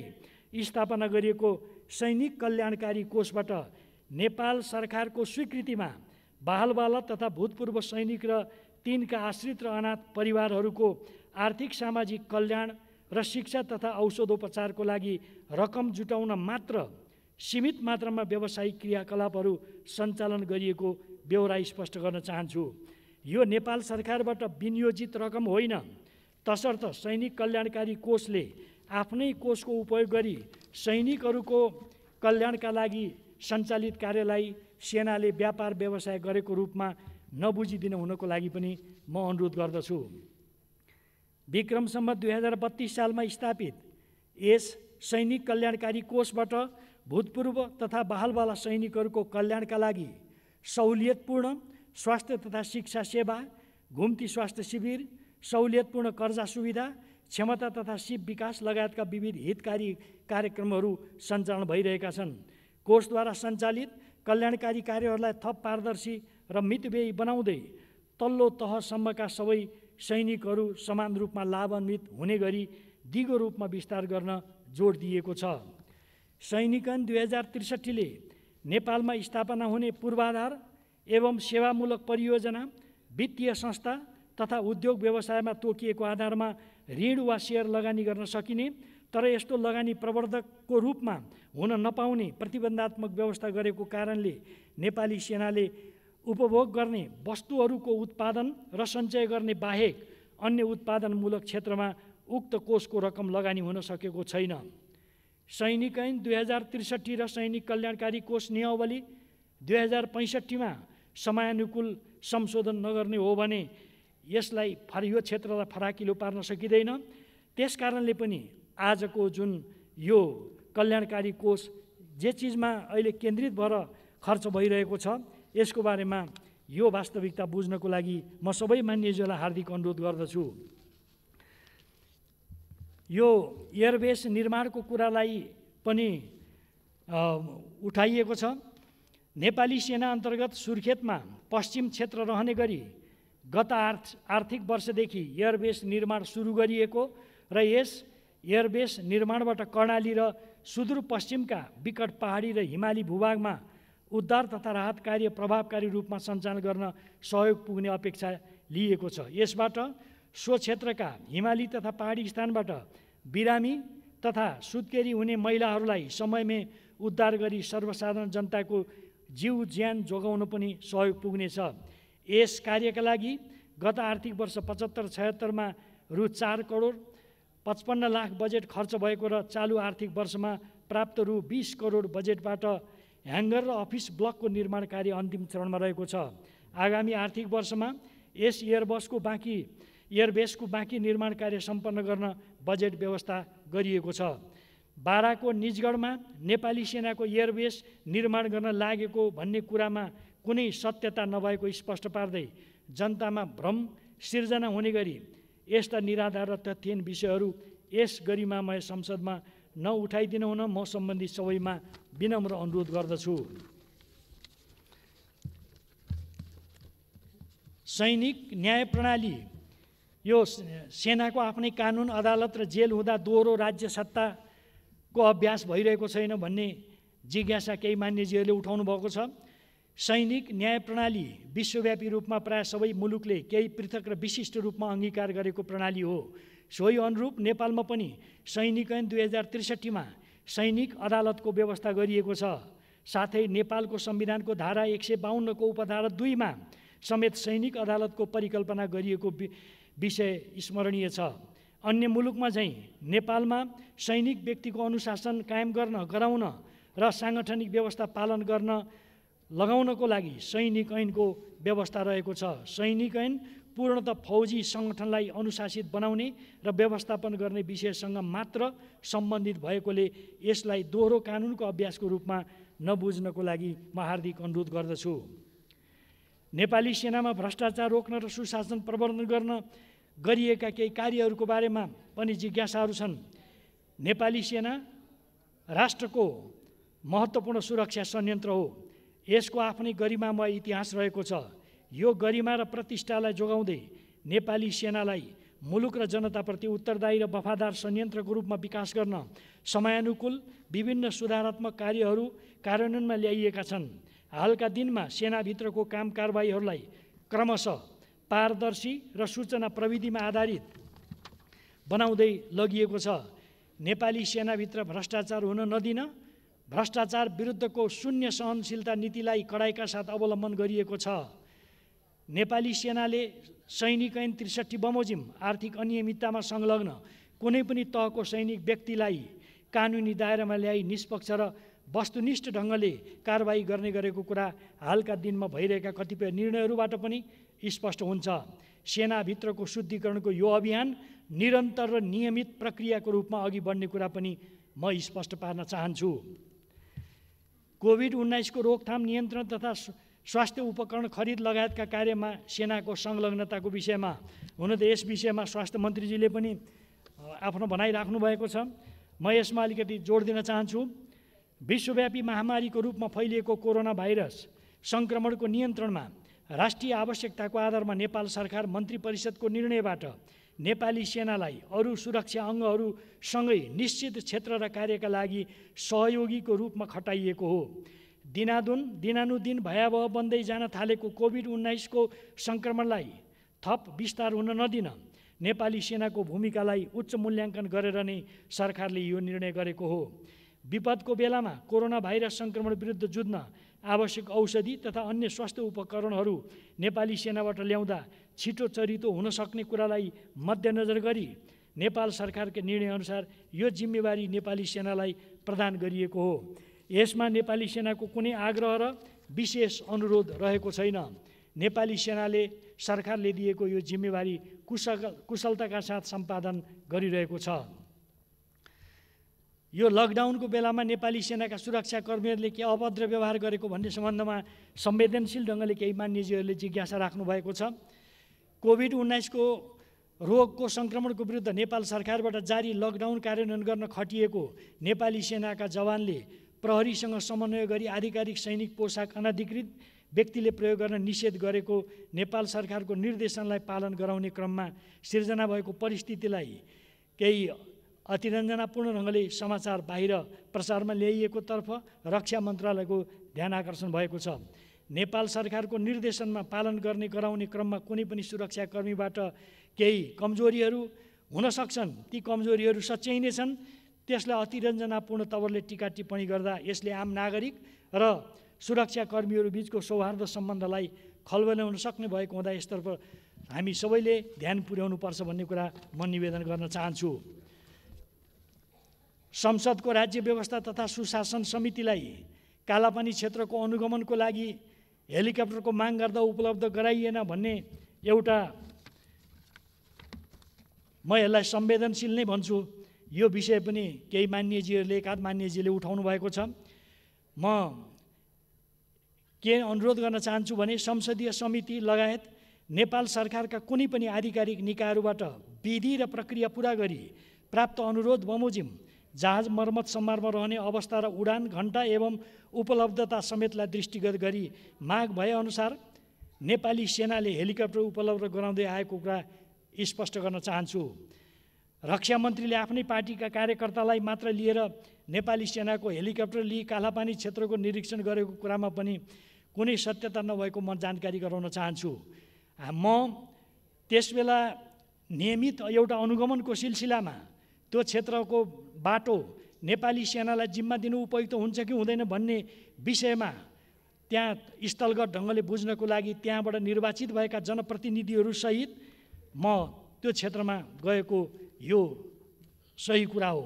स्थापना गरिएको सैनिक कल्याणकारी कोषबाट नेपाल सरकारको स्वीकृतिमा बहालबालक तथा भूतपूर्व सैनिक र तिनका आश्रित र अनाथ परिवारहरूको आर्थिक सामाजिक कल्याण र शिक्षा तथा औषधोपचारको लागि रकम जुटाउन मात्र सीमित मात्रामा व्यावसायिक क्रियाकलापहरू सञ्चालन गरिएको ब्यौरा स्पष्ट गर्न चाहन्छु। यो नेपाल सरकारबाट विनियोजित रकम होइन, तसर्थ सैनिक कल्याणकारी कोषले आफ्नै कोषको उपयोग गरी सैनिकहरूको कल्याणका लागि सञ्चालित कार्यलाई सेनाले व्यापार व्यवसाय गरेको रूपमा नबुझिदिन हुनको लागि पनि म अनुरोध गर्दछु। विक्रम सम्वत 2032 सालमा स्थापित यस सैनिक कल्याणकारी कोषबाट भूतपूर्व तथा बहालवाला सैनिकहरूको कल्याणका लागि सहुलियतपूर्ण स्वास्थ्य तथा शिक्षा सेवा, घुम्ती स्वास्थ्य शिविर, सहुलियतपूर्ण कर्जा सुविधा, क्षमता तथा सिप विकास लगायतका विविध हितकारी कार्यक्रमहरू सञ्चालन भइरहेका छन्। कोषद्वारा सञ्चालित कल्याणकारी कार्यहरूलाई थप पारदर्शी र मितव्ययी बनाउँदै तल्लो तहसम्मका सबै सैनिकहरू समान रूपमा लाभान्वित हुने गरी दिगो रूपमा विस्तार गर्न जोड दिएको छ। सैनिकन 2063ले नेपालमा स्थापना हुने पूर्वाधार एवं सेवामूलक परियोजना, वित्तीय संस्था तथा उद्योग व्यवसायमा तोकिएको आधारमा ऋण वा सेयर लगानी गर्न सकिने तर यस्तो लगानी प्रवर्धकको रूपमा हुन नपाउने प्रतिबन्धात्मक व्यवस्था गरेको कारणले नेपाली सेनाले उपभोग गर्ने वस्तुहरूको उत्पादन र सञ्चय गर्ने बाहेक अन्य उत्पादनमूलक क्षेत्रमा उक्त कोषको रकम लगानी हुन सकेको छैन। सैनिक ऐन 2063 र सैनिक कल्याणकारी कोष नियमावली 2065 मा समयानुकूल संशोधन नगर्ने हो भने यसलाई यो क्षेत्रलाई फराकिलो पार्न सकिँदैन। त्यसकारणले पनि आजको जुन यो कल्याणकारी कोष जे चिजमा अहिले केन्द्रित भएर खर्च भइरहेको छ यसको बारेमा यो वास्तविकता बुझ्नको लागि म सबै मान्यज्यूलाई हार्दिक अनुरोध गर्दछु। यो एयरबेस निर्माणको कुरालाई पनि उठाइएको छ। नेपाली सेना अन्तर्गत सुर्खेतमा पश्चिम क्षेत्र रहने गरी गत आर्थिक वर्षदेखि एयरबेस निर्माण सुरु गरिएको र यस एयरबेस निर्माणबाट कर्णाली र सुदूरपश्चिमका विकट पहाडी र हिमाली भूभागमा उद्धार तथा राहत कार्य प्रभावकारी रूपमा सञ्चालन गर्न सहयोग पुग्ने अपेक्षा लिएको छ। यसबाट सो क्षेत्रका हिमाली तथा पहाडी स्थानबाट बिरामी तथा सुत्केरी हुने महिलाहरूलाई समयमै उद्धार गरी सर्वसाधारण जनताको जीव ज्यान जोगाउन पनि सहयोग पुग्नेछ। यस कार्यका लागि गत आर्थिक वर्ष 75-76मा रु 4 करोड 55 लाख बजेट खर्च भएको र चालु आर्थिक वर्षमा प्राप्त रु 20 करोड बजेटबाट ह्याङ्गर र अफिस ब्लकको निर्माण कार्य अन्तिम चरणमा रहेको छ। आगामी आर्थिक वर्षमा यस एयरबेसको बाँकी निर्माण कार्य सम्पन्न गर्न बजेट व्यवस्था गरिएको छ। बाराको निजगढमा नेपाली सेनाको एयरबेस निर्माण गर्न लागेको भन्ने कुरामा कुनै सत्यता नभएको स्पष्ट पार्दै जनतामा भ्रम सिर्जना हुने गरी यस्ता निराधार र तथ्यहीन विषयहरू यस गरिमामय संसदमा नउठाइदिन हुन म सम्बन्धी सबैमा विनम्र अनुरोध गर्दछु। सैनिक न्याय प्रणाली यो सेनाको आफ्नै कानुन, अदालत र जेल हुँदा दोहोरो राज्य सत्ताको अभ्यास भइरहेको छैन भन्ने जिज्ञासा केही मान्यजीहरूले उठाउनु भएको छ। सैनिक न्याय प्रणाली विश्वव्यापी रूपमा प्राय सबै मुलुकले केही पृथक र विशिष्ट रूपमा अङ्गीकार गरेको प्रणाली हो। सोही अनुरूप नेपालमा पनि सैनिक ऐन 2063मा सैनिक अदालतको व्यवस्था गरिएको छ। साथै नेपालको संविधानको धारा 152 को उपधारा 2मा समेत सैनिक अदालतको परिकल्पना गरिएको विषय स्मरणीय छ। अन्य मुलुकमा झैँ नेपालमा सैनिक व्यक्तिको अनुशासन कायम गर्न, गराउन र साङ्गठनिक व्यवस्था पालन गर्न लगाउनको लागि सैनिक ऐनको व्यवस्था रहेको छ। सैनिक ऐन पूर्णतः फौजी सङ्गठनलाई अनुशासित बनाउने र व्यवस्थापन गर्ने विषयसँग मात्र सम्बन्धित भएकोले यसलाई दोहोरो कानुनको अभ्यासको रूपमा नबुझ्नको लागि म हार्दिक अनुरोध गर्दछु। नेपाली सेनामा भ्रष्टाचार रोक्न र सुशासन प्रवर्धन गर्न गरिएका केही कार्यहरूको बारेमा पनि जिज्ञासाहरू छन्। नेपाली सेना राष्ट्रको महत्त्वपूर्ण सुरक्षा संयन्त्र हो। यसको आफ्नै गरिमामय इतिहास रहेको छ। यो गरिमा र प्रतिष्ठालाई जोगाउँदै नेपाली सेनालाई मुलुक र जनताप्रति उत्तरदायी र वफादार संयन्त्रको रूपमा विकास गर्न समयानुकूल विभिन्न सुधारात्मक कार्यहरू कार्यान्वयनमा ल्याइएका छन्। हालका दिनमा सेनाभित्रको काम कारबाहीहरूलाई क्रमशः पारदर्शी र सूचना प्रविधिमा आधारित बनाउँदै लगिएको छ। नेपाली सेनाभित्र भ्रष्टाचार हुन नदिन भ्रष्टाचार विरुद्धको शून्य सहनशीलता नीतिलाई कडाइका साथ अवलम्बन गरिएको छ। नेपाली सेनाले सैनिक ऐन 63 बमोजिम आर्थिक अनियमिततामा संलग्न कुनै पनि तहको सैनिक व्यक्तिलाई कानुनी दायरामा ल्याई निष्पक्ष र वस्तुनिष्ठ ढङ्गले कारबाही गर्ने गरेको कुरा हालका दिनमा भइरहेका कतिपय निर्णयहरूबाट पनि स्पष्ट हुन्छ। सेनाभित्रको शुद्धिकरणको यो अभियान निरन्तर र नियमित प्रक्रियाको रूपमा अघि बढ्ने कुरा पनि म स्पष्ट पार्न चाहन्छु। कोभिड-19 को रोकथाम, नियन्त्रण तथा स्वास्थ्य उपकरण खरिद लगायतका कार्यमा सेनाको संलग्नताको विषयमा हुन त यस विषयमा स्वास्थ्य मन्त्रीजीले पनि आफ्नो भनाइ राख्नु भएको छ। म यसमा अलिकति जोड दिन चाहन्छु। विश्वव्यापी महामारीको रूपमा फैलिएको कोरोना भाइरस सङ्क्रमणको नियन्त्रणमा राष्ट्रिय आवश्यकताको आधारमा नेपाल सरकार मन्त्री परिषदको निर्णयबाट नेपाली सेनालाई अरू सुरक्षा अङ्गहरूसँगै निश्चित क्षेत्र र कार्यका लागि सहयोगीको रूपमा खटाइएको हो। दिनानुदिन भयावह बन्दै जान थालेको कोभिड-19 को सङ्क्रमणलाई थप विस्तार हुन नदिन नेपाली सेनाको भूमिकालाई उच्च मूल्याङ्कन गरेर नै सरकारले यो निर्णय गरेको हो। विपदको बेलामा कोरोना भाइरस सङ्क्रमण विरुद्ध जुझ्न आवश्यक औषधि तथा अन्य स्वास्थ्य उपकरणहरू नेपाली सेनाबाट ल्याउँदा छिटो चरितो हुन सक्ने कुरालाई मध्यनजर गरी नेपाल सरकारको निर्णयअनुसार यो जिम्मेवारी नेपाली सेनालाई प्रदान गरिएको हो। यसमा नेपाली सेनाको कुनै आग्रह र विशेष अनुरोध रहेको छैन। नेपाली सेनाले सरकारले दिएको यो जिम्मेवारी कुशलताका साथ सम्पादन गरिरहेको छ। यो लकडाउनको बेलामा नेपाली सेनाका सुरक्षाकर्मीहरूले के अभद्र व्यवहार गरेको भन्ने सम्बन्धमा संवेदनशील ढङ्गले केही मान्यजीहरूले जिज्ञासा राख्नु भएको छ। कोभिड-19 को रोगको सङ्क्रमणको विरुद्ध नेपाल सरकारबाट जारी लकडाउन कार्यान्वयन गर्न खटिएको नेपाली सेनाका जवानले प्रहरीसँग समन्वय गरी आधिकारिक सैनिक पोसाक अनधिकृत व्यक्तिले प्रयोग गर्न निषेध गरेको नेपाल सरकारको निर्देशनलाई पालन गराउने क्रममा सिर्जना भएको परिस्थितिलाई केही अतिरञ्जनापूर्ण ढङ्गले समाचार बाहिर प्रसारमा ल्याइएको तर्फ रक्षा मन्त्रालयको ध्यान आकर्षण भएको छ। नेपाल सरकारको निर्देशनमा पालन गर्ने गराउने क्रममा कुनै पनि सुरक्षाकर्मीबाट केही कमजोरीहरू हुन सक्छन्। ती कमजोरीहरू सच्याइ नै छन्। त्यसलाई अतिरञ्जनापूर्ण तवरले टीका टिप्पणी गर्दा यसले आम नागरिक र सुरक्षाकर्मीहरू बीचको सौहार्द सम्बन्धलाई खलबल्याउन सक्ने भएको हुँदा यसतर्फ हामी सबैले ध्यान पुर्याउनुपर्छ भन्ने कुरा म निवेदन गर्न चाहन्छु। संसदको राज्य व्यवस्था तथा सुशासन समितिलाई कालापानी क्षेत्रको अनुगमनको लागि हेलिकप्टरको माग गर्दा उपलब्ध गराइएन भन्ने एउटा म यसलाई संवेदनशील नै भन्छु। यो विषय पनि केही मान्यजीहरूले एकाध मान्यजीले उठाउनु भएको छ। म के अनुरोध गर्न चाहन्छु भने संसदीय समिति लगायत नेपाल सरकारका कुनै पनि आधिकारिक निकायहरूबाट विधि र प्रक्रिया पुरा गरी प्राप्त अनुरोध बमोजिम जहाज मर्मत सम्मारमा रहने अवस्था र उडान घण्टा एवं उपलब्धता समेतलाई दृष्टिगत गरी माग भएअनुसार नेपाली सेनाले हेलिकप्टर उपलब्ध गराउँदै आएको कुरा स्पष्ट गर्न चाहन्छु। रक्षा मन्त्रीले आफ्नै पार्टीका कार्यकर्तालाई मात्र लिएर नेपाली सेनाको हेलिकप्टर लिई कालापानी क्षेत्रको निरीक्षण गरेको कुरामा पनि कुनै सत्यता नभएको म जानकारी गराउन चाहन्छु। म त्यसबेला नियमित एउटा अनुगमनको सिलसिलामा त्यो क्षेत्रको बाटो नेपाली सेनालाई जिम्मा दिनु उपयुक्त हुन्छ कि हुँदैन भन्ने विषयमा त्यहाँ स्थलगत ढङ्गले बुझ्नको लागि त्यहाँबाट निर्वाचित भएका जनप्रतिनिधिहरूसहित म त्यो क्षेत्रमा गएको यो सही कुरा हो।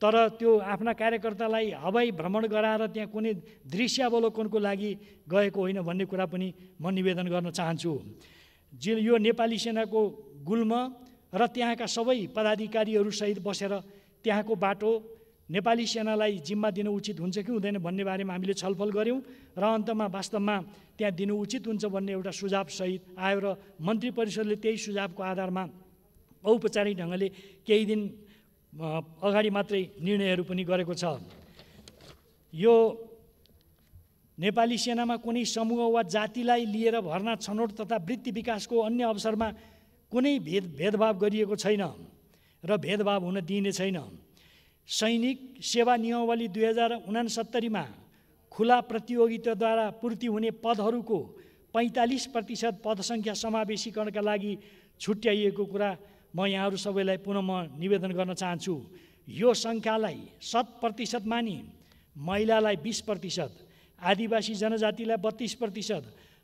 तर त्यो आफ्ना कार्यकर्तालाई हवाई भ्रमण गराएर त्यहाँ कुनै दृश्यावलोकनको लागि गएको होइन भन्ने कुरा पनि म निवेदन गर्न चाहन्छु। यो नेपाली सेनाको गुल्म र त्यहाँका सबै पदाधिकारीहरूसहित बसेर त्यहाँको बाटो नेपाली सेनालाई जिम्मा दिनु उचित हुन्छ कि हुँदैन भन्ने बारेमा हामीले छलफल गऱ्यौँ र अन्तमा वास्तवमा त्यहाँ दिनु उचित हुन्छ भन्ने एउटा सुझावसहित आयो र मन्त्री परिषदले त्यही सुझावको आधारमा औपचारिक ढङ्गले केही दिन अगाडि मात्रै निर्णयहरू पनि गरेको छ। यो नेपाली सेनामा कुनै समूह वा जातिलाई लिएर भर्ना छनौट तथा वृत्ति विकासको अन्य अवसरमा कुनै भेदभाव गरिएको छैन र भेदभाव हुन दिइने छैन। सैनिक सेवा नियमावली 2069 खुला प्रतियोगिताद्वारा पूर्ति हुने पदहरूको 45% पदसङ्ख्या समावेशीकरणका लागि छुट्याइएको कुरा म यहाँहरू सबैलाई पुनः म निवेदन गर्न चाहन्छु। यो सङ्ख्यालाई 100% मानि महिलालाई 20%, आदिवासी जनजातिलाई 32%,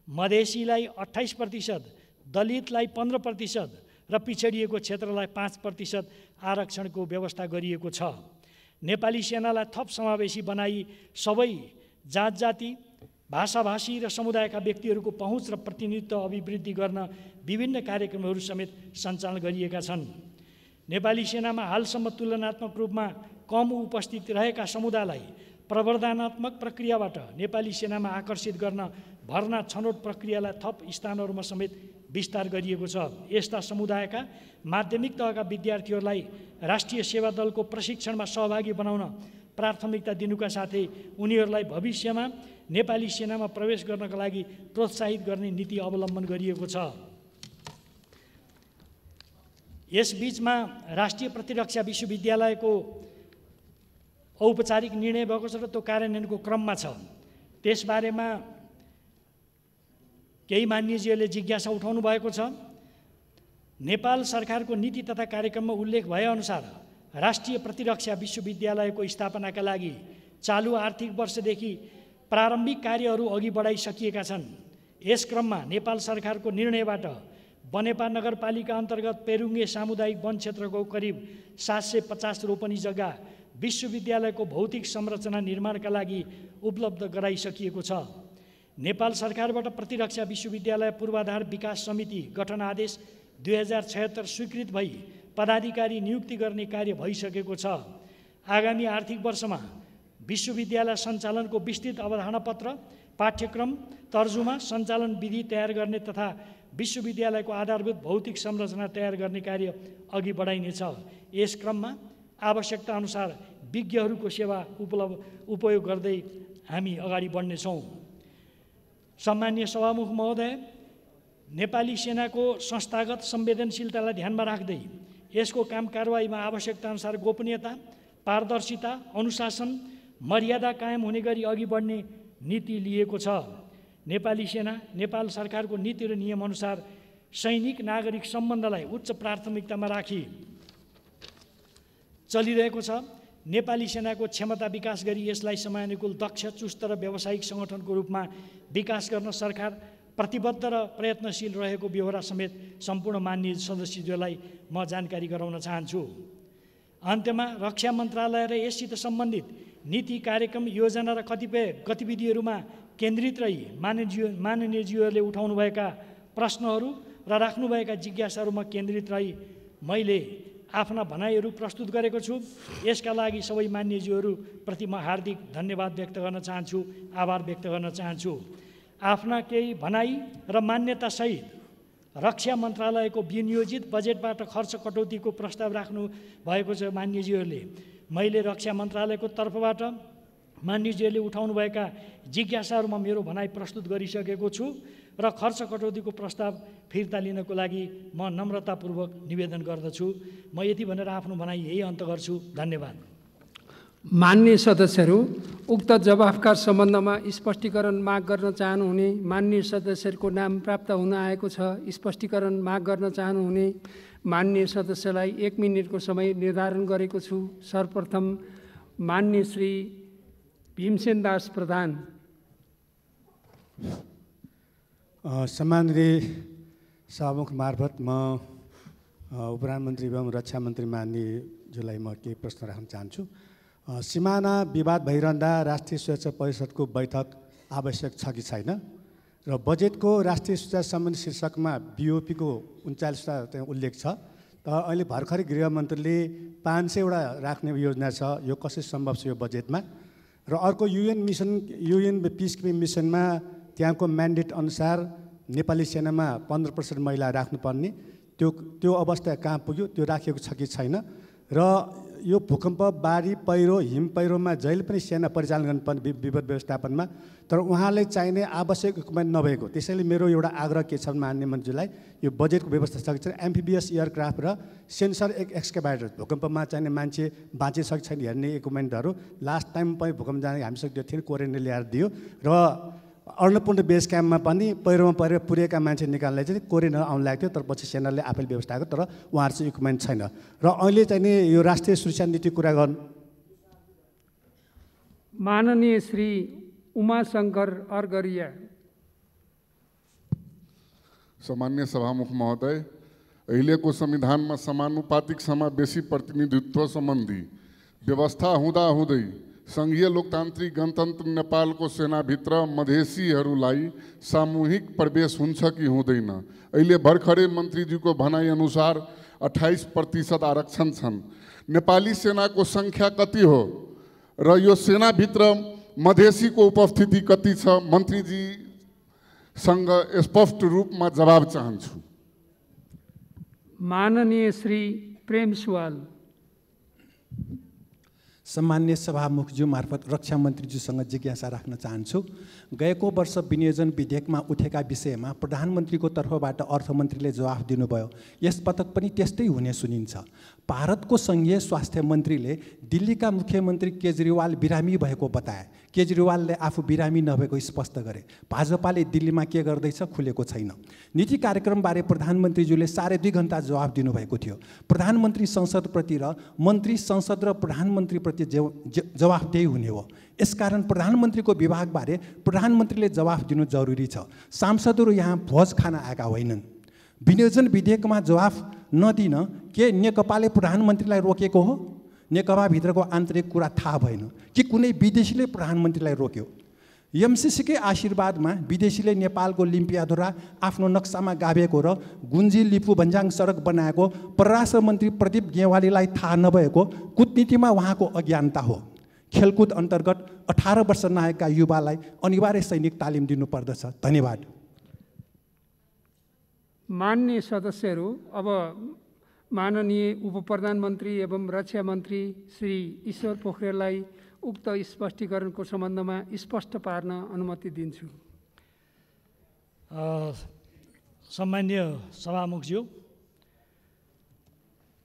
मधेसीलाई 28%, दलितलाई 15% र पिछडिएको क्षेत्रलाई 5% आरक्षणको व्यवस्था गरिएको छ। नेपाली सेनालाई थप समावेशी बनाई सबै जात जाति, भाषाभाषी र समुदायका व्यक्तिहरूको पहुँच र प्रतिनिधित्व अभिवृद्धि गर्न विभिन्न कार्यक्रमहरू समेत सञ्चालन गरिएका छन्। नेपाली सेनामा हालसम्म तुलनात्मक रूपमा कम उपस्थित रहेका समुदायलाई प्रवर्धनात्मक प्रक्रियाबाट नेपाली सेनामा आकर्षित गर्न भर्ना छनौट प्रक्रियालाई थप स्थानहरूमा समेत विस्तार गरिएको छ। यस्ता समुदायका माध्यमिक तहका विद्यार्थीहरूलाई राष्ट्रिय सेवा दलको प्रशिक्षणमा सहभागी बनाउन प्राथमिकता दिनुका साथै उनीहरूलाई भविष्यमा नेपाली सेनामा प्रवेश गर्नका लागि प्रोत्साहित गर्ने नीति अवलम्बन गरिएको छ। यसबीचमा राष्ट्रिय प्रतिरक्षा विश्वविद्यालयको औपचारिक निर्णय भएको छ र त्यो कार्यान्वयनको क्रममा छ। त्यसबारेमा केही मान्यजीहरूले जिज्ञासा उठाउनु भएको छ। नेपाल सरकारको नीति तथा कार्यक्रममा उल्लेख भएअनुसार राष्ट्रिय प्रतिरक्षा विश्वविद्यालयको स्थापनाका लागि चालु आर्थिक वर्षदेखि प्रारम्भिक कार्यहरू अघि बढाइसकिएका छन्। यस क्रममा नेपाल सरकारको निर्णयबाट बनेपा नगरपालिका अन्तर्गत पेरुङ्गे सामुदायिक वन क्षेत्रको करिब 750 रोपनी जग्गा विश्वविद्यालयको भौतिक संरचना निर्माणका लागि उपलब्ध गराइसकिएको छ। नेपाल सरकारबाट प्रतिरक्षा विश्वविद्यालय पूर्वाधार विकास समिति गठन आदेश 2076 स्वीकृत भई पदाधिकारी नियुक्ति गर्ने कार्य भइसकेको छ। आगामी आर्थिक वर्षमा विश्वविद्यालय सञ्चालनको विस्तृत अवधारणा पत्र, पाठ्यक्रम, तर्जुमा, सञ्चालन विधि तयार गर्ने तथा विश्वविद्यालयको आधारभूत भौतिक संरचना तयार गर्ने कार्य अघि बढाइनेछ। यस क्रममा आवश्यकता अनुसार विज्ञहरूको सेवा उपयोग गर्दै हामी अगाडि बढ्नेछौँ। सम्माननीय सभामुख महोदय, नेपाली सेनाको संस्थागत संवेदनशीलतालाई ध्यानमा राख्दै यसको काम कारवाहीमा आवश्यकता अनुसार गोपनीयता, पारदर्शिता, अनुशासन, मर्यादा कायम हुने गरी अघि बढ्ने नीति लिएको छ। नेपाली सेना नेपाल सरकारको नीति र नियमअनुसार सैनिक नागरिक सम्बन्धलाई उच्च प्राथमिकतामा राखी चलिरहेको छ। नेपाली सेनाको क्षमता विकास गरी यसलाई समयानुकूल दक्ष चुस्त र व्यावसायिक सङ्गठनको रूपमा विकास गर्न सरकार प्रतिबद्ध र प्रयत्नशील रहेको बेहोरा समेत सम्पूर्ण माननीय सदस्यज्यूलाई म जानकारी गराउन चाहन्छु। अन्त्यमा रक्षा मन्त्रालय र यससित सम्बन्धित नीति कार्यक्रम योजना र कतिपय गतिविधिहरूमा केन्द्रित रही माननीयज्यूहरूले उठाउनुभएका प्रश्नहरू र राख्नुभएका जिज्ञासाहरूमा केन्द्रित रही मैले आफ्ना भनाइहरू प्रस्तुत गरेको छु। यसका लागि सबै मान्यज्यूहरूप्रति म हार्दिक धन्यवाद व्यक्त गर्न चाहन्छु, आभार व्यक्त गर्न चाहन्छु। आफ्ना केही भनाइ र मान्यतासहित रक्षा मन्त्रालयको विनियोजित बजेटबाट खर्च कटौतीको प्रस्ताव राख्नु भएको छ मान्यज्यूहरूले। मैले रक्षा मन्त्रालयको तर्फबाट मान्यज्यूहरूले उठाउनुभएका जिज्ञासाहरूमा मेरो भनाइ प्रस्तुत गरिसकेको छु र खर्च कटौतीको प्रस्ताव फिर्ता लिनको लागि म नम्रतापूर्वक निवेदन गर्दछु। म यति भनेर आफ्नो भनाइ यही अन्त गर्छु। धन्यवाद। माननीय सदस्यहरू, उक्त जवाफका सम्बन्धमा स्पष्टीकरण माग गर्न चाहनुहुने माननीय सदस्यहरूको नाम प्राप्त हुन आएको छ। स्पष्टीकरण माग गर्न चाहनुहुने माननीय सदस्यलाई 1 मिनेटको समय निर्धारण गरेको छु। सर्वप्रथम माननीय श्री भीमसेन दास प्रधान। सम्माननीय सभामुख मार्फत म उपप्रधानमन्त्री एवं रक्षा मन्त्री माननीयज्यूलाई म केही प्रश्न राख्न चाहन्छु। सीमाना विवाद भइरहँदा राष्ट्रिय सुरक्षा परिषदको बैठक आवश्यक छ कि छैन र बजेटको राष्ट्रिय सुरक्षा सम्बन्धी शीर्षकमा BOP को 39वटा त्यहाँ उल्लेख छ। तर अहिले भर्खरै गृहमन्त्रीले 500 वटा राख्ने योजना छ। यो कसरी सम्भव छ यो बजेटमा? र अर्को UN पिसकीपिङ मिसनमा त्यहाँको म्यान्डेट अनुसार नेपाली सेनामा 15% महिला राख्नुपर्ने त्यो अवस्था कहाँ पुग्यो? त्यो राखिएको छ कि छैन? र यो भूकम्प, बाढी, पहिरो, हिम पहिरोमा जहिले पनि सेना परिचालन गर्नुपर्ने विपद व्यवस्थापनमा, तर उहाँलाई चाहिने आवश्यक इक्विपमेन्ट नभएको। त्यसैले मेरो एउटा आग्रह के छ माननीय मन्त्रीलाई, यो बजेटको व्यवस्था छ कि छैन? एम्फिबियस एयरक्राफ्ट र सेन्सर एक्सकेभेटर, भूकम्पमा चाहिने मान्छे बाँचिसकेको छैन हेर्ने इक्विपमेन्टहरू। लास्ट टाइम पनि भूकम्प जाने हामीसँग त्यो थिएन, कोरियाले ल्याएर दियो। र अन्नपूर्ण बेस क्याम्पमा पनि पहिरोमा परेर पुरेका मान्छे निकाल्नलाई चाहिँ कोरियनहरू आउनु लागेको थियो, तर पछि सेनाले आफैले व्यवस्था गर्यो, तर उहाँहरू चाहिँ इक्विपमेन्ट छैन। र अहिले चाहिँ यो राष्ट्रिय सुरक्षा नीति कुरा गर्नु। माननीय श्री उमाशङ्कर अर्गरिया। सामान्य सभामुख महोदय, अहिलेको संविधानमा समानुपातिक समावेशी प्रतिनिधित्व सम्बन्धी व्यवस्था हुँदाहुँदै सङ्घीय लोकतान्त्रिक गणतन्त्र नेपालको सेनाभित्र मधेसीहरूलाई सामूहिक प्रवेश हुन्छ कि हुँदैन? अहिले भर्खरै मन्त्रीज्यूको भनाइअनुसार 28% आरक्षण छन्। नेपाली सेनाको सङ्ख्या कति हो र यो सेनाभित्र मधेसीको उपस्थिति कति छ? मन्त्रीजीसँग स्पष्ट रूपमा जवाब चाहन्छु। माननीय श्री प्रेम सुवाल। सम्मान्य सभामुखज्यू मार्फत रक्षा मन्त्रीज्यूसँग जिज्ञासा राख्न चाहन्छु। गएको वर्ष विनियोजन विधेयकमा उठेका विषयमा प्रधानमन्त्रीको तर्फबाट अर्थमन्त्रीले जवाफ दिनुभयो। यस पटक पनि त्यस्तै हुने सुनिन्छ। भारतको सङ्घीय स्वास्थ्य मन्त्रीले दिल्लीका मुख्यमन्त्री केजरीवाल बिरामी भएको बताए। केजरीवालले आफू बिरामी नभएको स्पष्ट गरे। भाजपाले दिल्लीमा के गर्दैछ खुलेको छैन। नीति कार्यक्रमबारे प्रधानमन्त्रीज्यूले 2.5 घण्टा जवाफ दिनुभएको थियो। प्रधानमन्त्री संसदप्रति र मन्त्री संसद र प्रधानमन्त्रीप्रति जवाफदेही हुने हो। यसकारण प्रधानमन्त्रीको विभागबारे प्रधानमन्त्रीले जवाफ दिनु जरुरी छ। सांसदहरू यहाँ भोज खान आएका होइनन्। विनियोजन विधेयकमा जवाफ नदिन के नेकपाले प्रधानमन्त्रीलाई रोकेको हो? नेकपाभित्रको आन्तरिक कुरा थाहा भएन कि कुनै विदेशीले प्रधानमन्त्रीलाई रोक्यो? एमसिसीकै आशीर्वादमा विदेशीले नेपालको लिम्पियाधुरा आफ्नो नक्सामा गाभेको र गुन्जी लिपु भन्ज्याङ सडक बनाएको परराष्ट्र मन्त्री प्रदीप गेवालीलाई थाहा नभएको कूटनीतिमा उहाँको अज्ञानता हो। खेलकुद अन्तर्गत 18 वर्ष नआएका युवालाई अनिवार्य सैनिक तालिम दिनुपर्दछ। धन्यवाद। माननीय सदस्यहरू, अब माननीय उपप्रधानमन्त्री एवं रक्षा मन्त्री श्री ईश्वर पोखरेललाई उक्त स्पष्टीकरणको सम्बन्धमा स्पष्ट पार्न अनुमति दिन्छु। सम्मान्य सभामुखज्यू,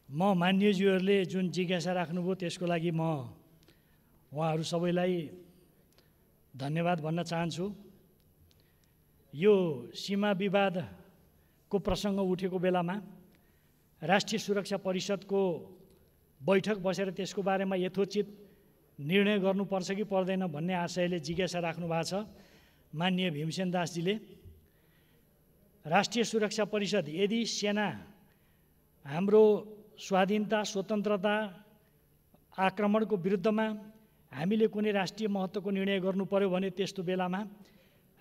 म मान्यज्यूहरूले जुन जिज्ञासा राख्नुभयो त्यसको लागि म उहाँहरू सबैलाई धन्यवाद भन्न चाहन्छु। यो सीमा विवादको प्रसङ्ग उठेको बेलामा राष्ट्रिय सुरक्षा परिषदको बैठक बसेर त्यसको बारेमा यथोचित निर्णय गर्नुपर्छ कि पर्दैन भन्ने आशयले जिज्ञासा राख्नु भएको छ। माननीय भीमसेन दासजीले राष्ट्रिय सुरक्षा परिषद यदि सेना हाम्रो स्वाधीनता स्वतन्त्रता आक्रमणको विरुद्धमा हामीले कुनै राष्ट्रिय महत्त्वको निर्णय गर्नु पर्यो भने त्यस्तो बेलामा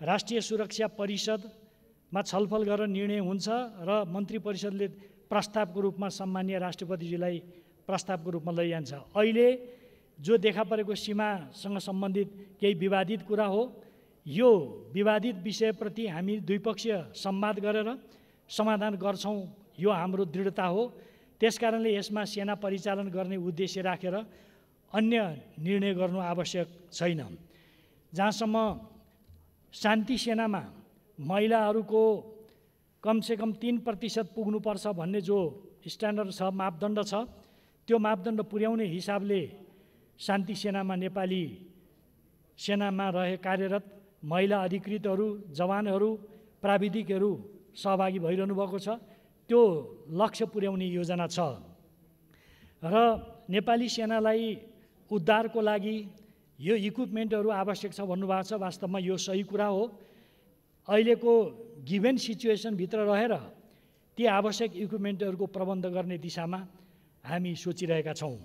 राष्ट्रिय सुरक्षा परिषदमा छलफल गरेर निर्णय हुन्छ र मन्त्री परिषदले प्रस्तावको रूपमा सम्माननीय राष्ट्रपतिजीलाई प्रस्तावको रूपमा लैजान्छ। अहिले जो देखा परेको सीमासँग सम्बन्धित केही विवादित कुरा हो, यो विवादित विषयप्रति हामी द्विपक्षीय संवाद गरेर समाधान गर्छौँ, यो हाम्रो दृढता हो। त्यसकारणले यसमा सेना परिचालन गर्ने उद्देश्य राखेर अन्य निर्णय गर्नु आवश्यक छैन। जहाँसम्म शान्ति सेनामा महिलाहरूको कमसेकम 3% पुग्नुपर्छ भन्ने जो स्ट्यान्डर्ड छ, मापदण्ड छ, त्यो मापदण्ड पुर्याउने हिसाबले शान्ति सेनामा नेपाली सेनामा रहे कार्यरत महिला अधिकृतहरू, जवानहरू, प्राविधिकहरू सहभागी भइरहनु भएको छ। त्यो लक्ष्य पुर्याउने योजना छ र नेपाली सेनालाई उद्धारको लागि यो इक्विपमेन्टहरू आवश्यक छ भन्नुभएको छ। वास्तवमा यो सही कुरा हो। अहिलेको गिभेन सिचुएसनभित्र रहेर ती आवश्यक इक्विपमेन्टहरूको प्रबन्ध गर्ने दिशामा हामी सोचिरहेका छौँ।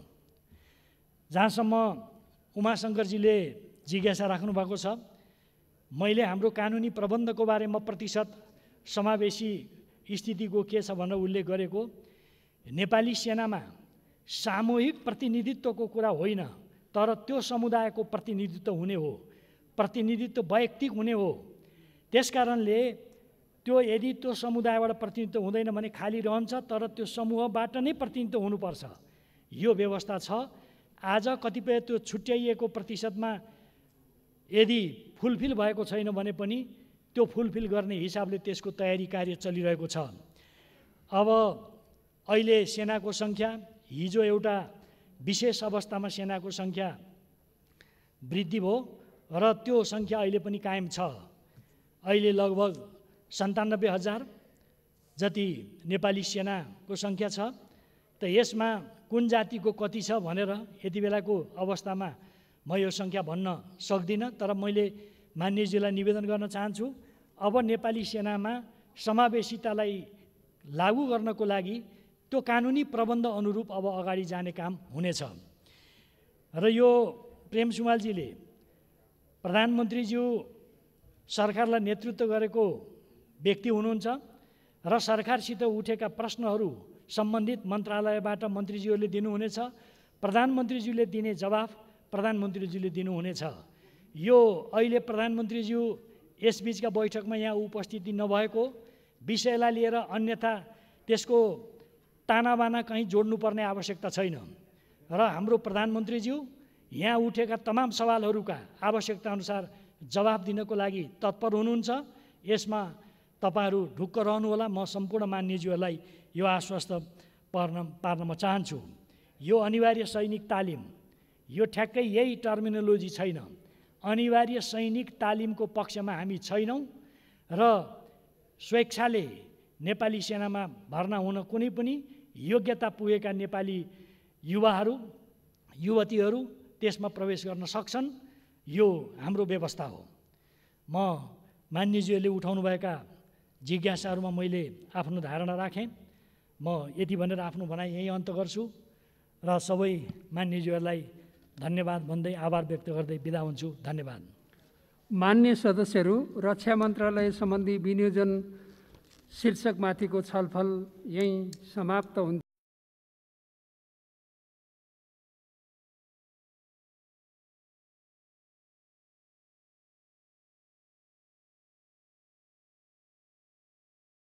जहाँसम्म उमाशङ्करजीले जिज्ञासा राख्नु भएको छ, मैले हाम्रो कानुनी प्रबन्धको बारेमा प्रतिशत समावेशी स्थितिको के छ भनेर उल्लेख गरेको, नेपाली सेनामा सामूहिक प्रतिनिधित्वको कुरा होइन, तर त्यो समुदायको प्रतिनिधित्व हुने हो, प्रतिनिधित्व वैयक्तिक हुने हो। त्यसकारणले त्यो यदि त्यो समुदायबाट प्रतिनिधित्व हुँदैन भने खाली रहन्छ, तर त्यो समूहबाट नै प्रतिनिधित्व हुनुपर्छ, यो व्यवस्था छ। आज कतिपय त्यो छुट्याइएको प्रतिशतमा यदि फुलफिल भएको छैन भने पनि त्यो फुलफिल गर्ने हिसाबले त्यसको तयारी कार्य चलिरहेको छ। अब अहिले सेनाको सङ्ख्या, हिजो एउटा विशेष अवस्थामा सेनाको सङ्ख्या वृद्धि भयो र त्यो सङ्ख्या अहिले पनि कायम छ। अहिले लगभग 97,000 जति नेपाली सेनाको सङ्ख्या छ। त यसमा कुन जातिको कति छ भनेर यति बेलाको अवस्थामा म यो सङ्ख्या भन्न सक्दिनँ, तर मैले माननीयजीलाई निवेदन गर्न चाहन्छु, अब नेपाली सेनामा समावेशितालाई लागू गर्नको लागि त्यो कानुनी प्रबन्ध अनुरूप अब अगाडि जाने काम हुनेछ। र यो प्रेम सुमालजीले प्रधानमन्त्रीज्यू सरकारलाई नेतृत्व गरेको व्यक्ति हुनुहुन्छ र सरकारसित उठेका प्रश्नहरू सम्बन्धित मन्त्रालयबाट मन्त्रीज्यूहरूले दिनुहुनेछ, प्रधानमन्त्रीज्यूले दिने जवाफ प्रधानमन्त्रीज्यूले दिनुहुनेछ। यो अहिले प्रधानमन्त्रीज्यू यसबीचका बैठकमा यहाँ उपस्थिति नभएको विषयलाई लिएर अन्यथा त्यसको तानाबाना कहीँ जोड्नुपर्ने आवश्यकता छैन र हाम्रो प्रधानमन्त्रीज्यू यहाँ उठेका तमाम सवालहरूका आवश्यकताअनुसार जवाफ दिनको लागि तत्पर हुनुहुन्छ। यसमा तपाईँहरू ढुक्क रहनुहोला। म सम्पूर्ण मान्यज्यूहरूलाई यो आश्वस्त पार्न म चाहन्छु। यो अनिवार्य सैनिक तालिम, यो ठ्याक्कै यही टर्मिनोलोजी छैन। अनिवार्य सैनिक तालिमको पक्षमा हामी छैनौँ र स्वेच्छाले नेपाली सेनामा भर्ना हुन कुनै पनि योग्यता पुगेका नेपाली युवाहरू युवतीहरू त्यसमा प्रवेश गर्न सक्छन्। यो हाम्रो व्यवस्था हो। म मान्यज्यूले उठाउनुभएका जिज्ञासाहरूमा मैले आफ्नो धारणा राखेँ। म यति भनेर आफ्नो भनाइ यहीँ अन्त गर्छु र सबै मान्यज्यूहरूलाई धन्यवाद भन्दै आभार व्यक्त गर्दै बिदा हुन्छु। धन्यवाद। मान्य सदस्यहरू, रक्षा मन्त्रालय सम्बन्धी विनियोजन शीर्षकमाथिको छलफल यहीँ समाप्त हुन्छ।